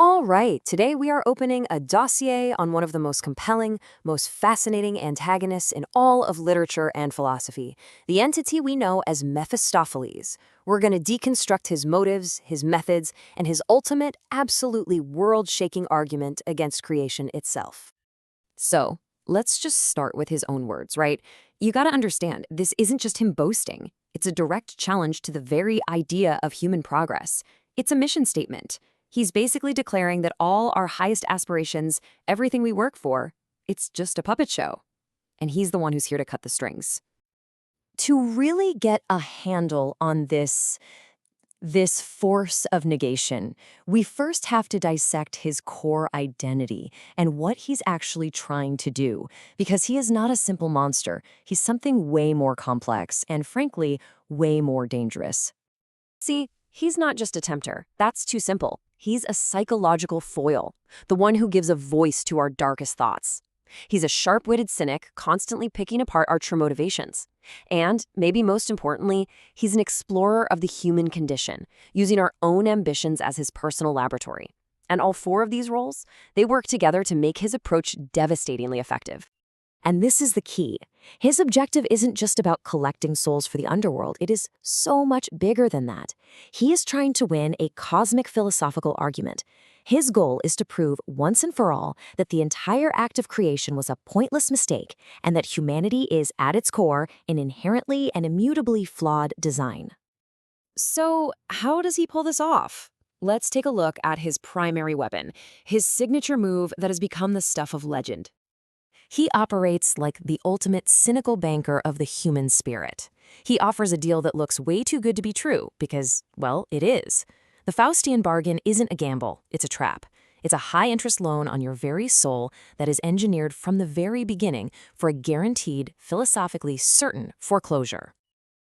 All right, today we are opening a dossier on one of the most compelling, most fascinating antagonists in all of literature and philosophy, the entity we know as Mephistopheles. We're going to deconstruct his motives, his methods, and his ultimate, absolutely world-shaking argument against creation itself. So, let's just start with his own words, right? You gotta understand, this isn't just him boasting. It's a direct challenge to the very idea of human progress. It's a mission statement. He's basically declaring that all our highest aspirations, everything we work for, it's just a puppet show. And he's the one who's here to cut the strings. To really get a handle on this force of negation, we first have to dissect his core identity and what he's actually trying to do, because he is not a simple monster. He's something way more complex and, frankly, way more dangerous. See, he's not just a tempter. That's too simple. He's a psychological foil, the one who gives a voice to our darkest thoughts. He's a sharp-witted cynic, constantly picking apart our true motivations. And, maybe most importantly, he's an explorer of the human condition, using our own ambitions as his personal laboratory. And all four of these roles, they work together to make his approach devastatingly effective. And this is the key. His objective isn't just about collecting souls for the underworld. It is so much bigger than that. He is trying to win a cosmic philosophical argument. His goal is to prove once and for all that the entire act of creation was a pointless mistake and that humanity is, at its core, an inherently and immutably flawed design. So, how does he pull this off? Let's take a look at his primary weapon, his signature move that has become the stuff of legend. He operates like the ultimate cynical banker of the human spirit. He offers a deal that looks way too good to be true because, well, it is. The Faustian bargain isn't a gamble, it's a trap. It's a high-interest loan on your very soul that is engineered from the very beginning for a guaranteed, philosophically certain foreclosure.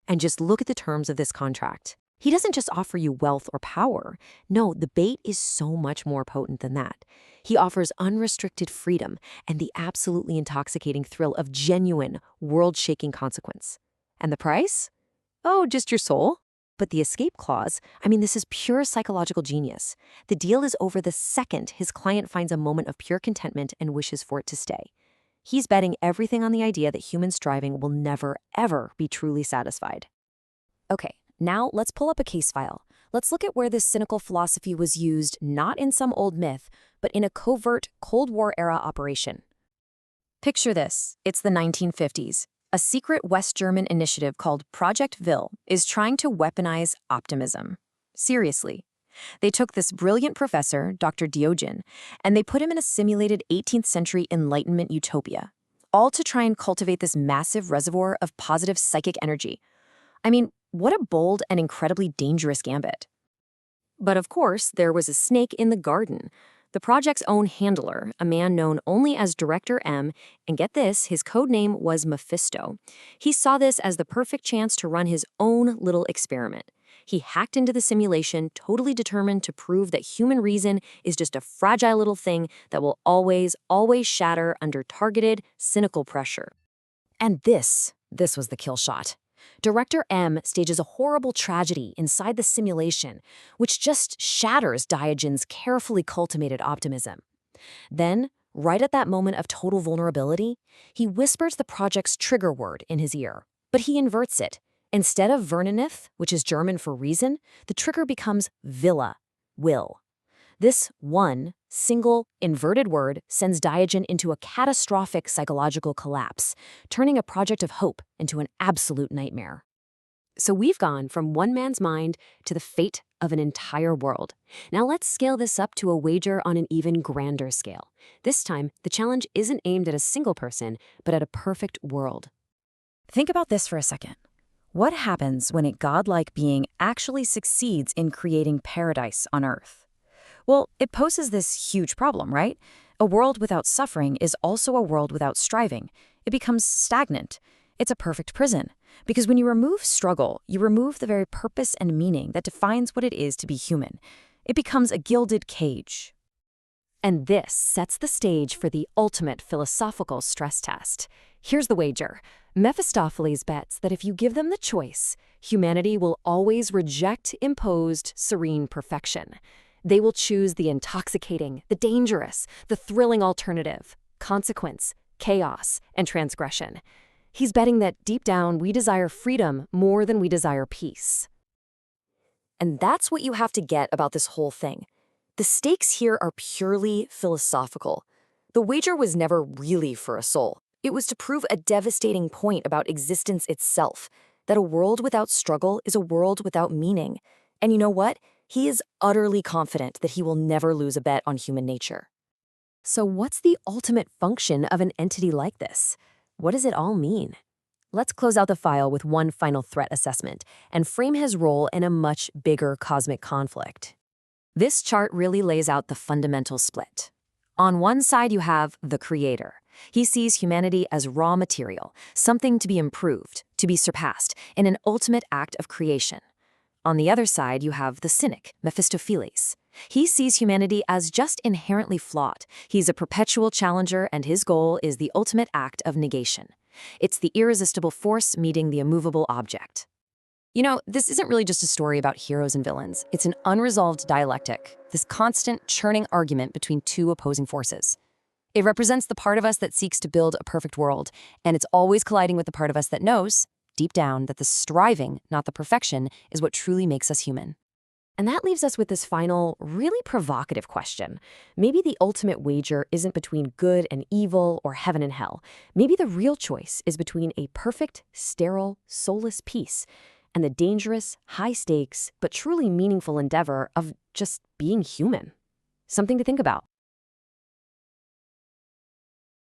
And just look at the terms of this contract. He doesn't just offer you wealth or power. No, the bait is so much more potent than that. He offers unrestricted freedom and the absolutely intoxicating thrill of genuine, world-shaking consequence. And the price? Oh, just your soul. But the escape clause, this is pure psychological genius. The deal is over the second his client finds a moment of pure contentment and wishes for it to stay. He's betting everything on the idea that human striving will never, ever be truly satisfied. Okay, now let's pull up a case file. Let's look at where this cynical philosophy was used not in some old myth, but in a covert Cold War-era operation. Picture this. It's the 1950s. A secret West German initiative called Project Will is trying to weaponize optimism. Seriously. They took this brilliant professor, Dr. Diogen, and they put him in a simulated 18th century Enlightenment utopia, all to try and cultivate this massive reservoir of positive psychic energy. What a bold and incredibly dangerous gambit. But of course, there was a snake in the garden. The project's own handler, a man known only as Director M, and get this, his code name was Mephisto. He saw this as the perfect chance to run his own little experiment. He hacked into the simulation, totally determined to prove that human reason is just a fragile little thing that will always, always shatter under targeted, cynical pressure. And this was the kill shot. Director M stages a horrible tragedy inside the simulation, which just shatters Diogen's carefully cultivated optimism. Then, right at that moment of total vulnerability, he whispers the project's trigger word in his ear. But he inverts it. Instead of Vernunft, which is German for reason, the trigger becomes Wille, will. This one, single, inverted word sends Diogen into a catastrophic psychological collapse, turning a project of hope into an absolute nightmare. So we've gone from one man's mind to the fate of an entire world. Now let's scale this up to a wager on an even grander scale. This time, the challenge isn't aimed at a single person, but at a perfect world. Think about this for a second. What happens when a godlike being actually succeeds in creating paradise on Earth? Well, it poses this huge problem, right? A world without suffering is also a world without striving. It becomes stagnant. It's a perfect prison. Because when you remove struggle, you remove the very purpose and meaning that defines what it is to be human. It becomes a gilded cage. And this sets the stage for the ultimate philosophical stress test. Here's the wager. Mephistopheles bets that if you give them the choice, humanity will always reject imposed, serene perfection. They will choose the intoxicating, the dangerous, the thrilling alternative, consequence, chaos, and transgression. He's betting that deep down we desire freedom more than we desire peace. And that's what you have to get about this whole thing. The stakes here are purely philosophical. The wager was never really for a soul. It was to prove a devastating point about existence itself, that a world without struggle is a world without meaning. And you know what? He is utterly confident that he will never lose a bet on human nature. So what's the ultimate function of an entity like this? What does it all mean? Let's close out the file with one final threat assessment and frame his role in a much bigger cosmic conflict. This chart really lays out the fundamental split. On one side, you have the creator. He sees humanity as raw material, something to be improved, to be surpassed, in an ultimate act of creation. On the other side, you have the cynic, Mephistopheles. He sees humanity as just inherently flawed. He's a perpetual challenger, and his goal is the ultimate act of negation. It's the irresistible force meeting the immovable object. You know, this isn't really just a story about heroes and villains. It's an unresolved dialectic, this constant churning argument between two opposing forces. It represents the part of us that seeks to build a perfect world, and it's always colliding with the part of us that knows, deep down, that the striving, not the perfection, is what truly makes us human. And that leaves us with this final, really provocative question. Maybe the ultimate wager isn't between good and evil or heaven and hell. Maybe the real choice is between a perfect, sterile, soulless peace and the dangerous, high-stakes, but truly meaningful endeavor of just being human. Something to think about.